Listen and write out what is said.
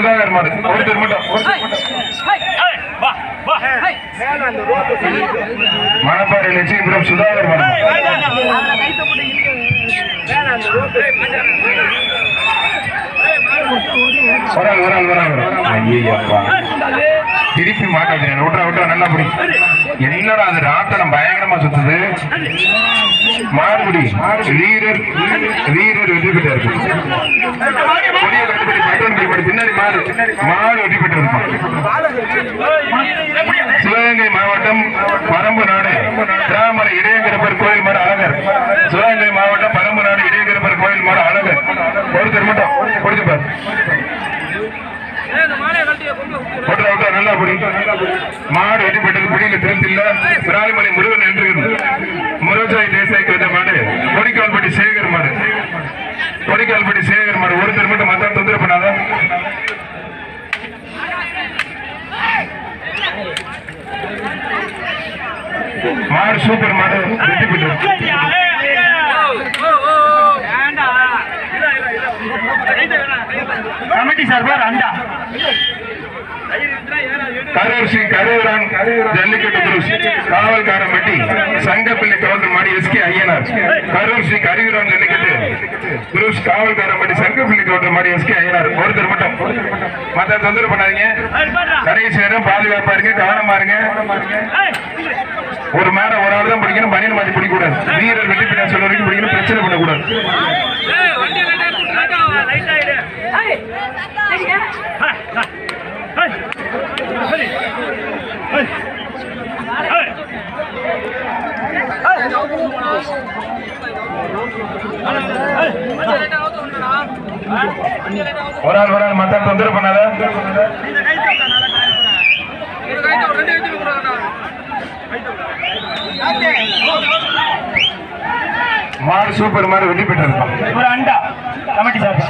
சுதாகர் மாடு ஒருத்தர் மட்டும் மணப்பாறை லட்சுமிபுரம் சுதாகர் மாடு திருப்பி மாட்டாது விட்றா விட்றா நல்லா புடி என்னடா அது ராட்டனம் பயங்கரமா சுத்துது மாடுபடி வீரர் வீரர் வெற்றி பெற்று இருக்கும் பின்னாடி மாடு மாடு வெற்றி பெற்று இருக்கும் சிவகங்கை மாவட்டம் பரம்பு நாடு திராமலை இடையங்கரப்பர் கோயில் மாடு அழகர் சிவகங்கை மாவட்டம் பரம்பு நாடு இடையங்கரப்பர் கோயில் மாடு அழகர் ஒருத்தர் மட்டும் கொடுத்துப்பார் நல்லா புடி மாடு வெற்றி பெற்றது பிடியில திருப்தி இல்ல பிராலிமலை முருகன் என்று முருகாய் தேசாய்க்கு வந்த மாடு கொடிக்கால்பட்டி சேகர் மாடு கொடிக்கால்பட்டி சேகர் மாடு ஒருத்தர் மட்டும் மத்த தொந்தரவு பண்ணாத மாடு சூப்பர் மாடு வெற்றி பெற்றது கமிட்டி சார்பார் அண்டா கரூர் ஸ்ரீ கரூரான் ஜல்லிக்கட்டு குருஸ் காவல்காரம்பட்டி சங்கப்பிள்ளை கவுண்டர் மாடி எஸ்கே ஐயனார் கரூர் ஸ்ரீ கரூரான் ஜல்லிக்கட்டு குருஸ் காவல்காரம்பட்டி சங்கப்பிள்ளை கவுண்டர் மாடி எஸ்கே ஐயனார் ஒருத்தர் மட்டும் மத்த தொந்தரவு பண்ணாதீங்க கடைசி நேரம் பாதுகாப்பா இருங்க கவனமா இருங்க ஒரு மேடம் ஒரு ஆள் தான் பிடிக்கணும் பனியன் மாத்தி பிடிக்கூடாது வீரர் வெற்றி பெற்ற சொல்ல வரைக்கும் பிடிக்கணும் பிரச்சனை பண்ணக்கூடாது ஒரு ஆள் மத்த தொந்தரவு பண்ணாத மாடு சூப்பர் மாடு வெற்றி பெற்றிருப்பான் ஒரு அண்டா கமிட்டி சார்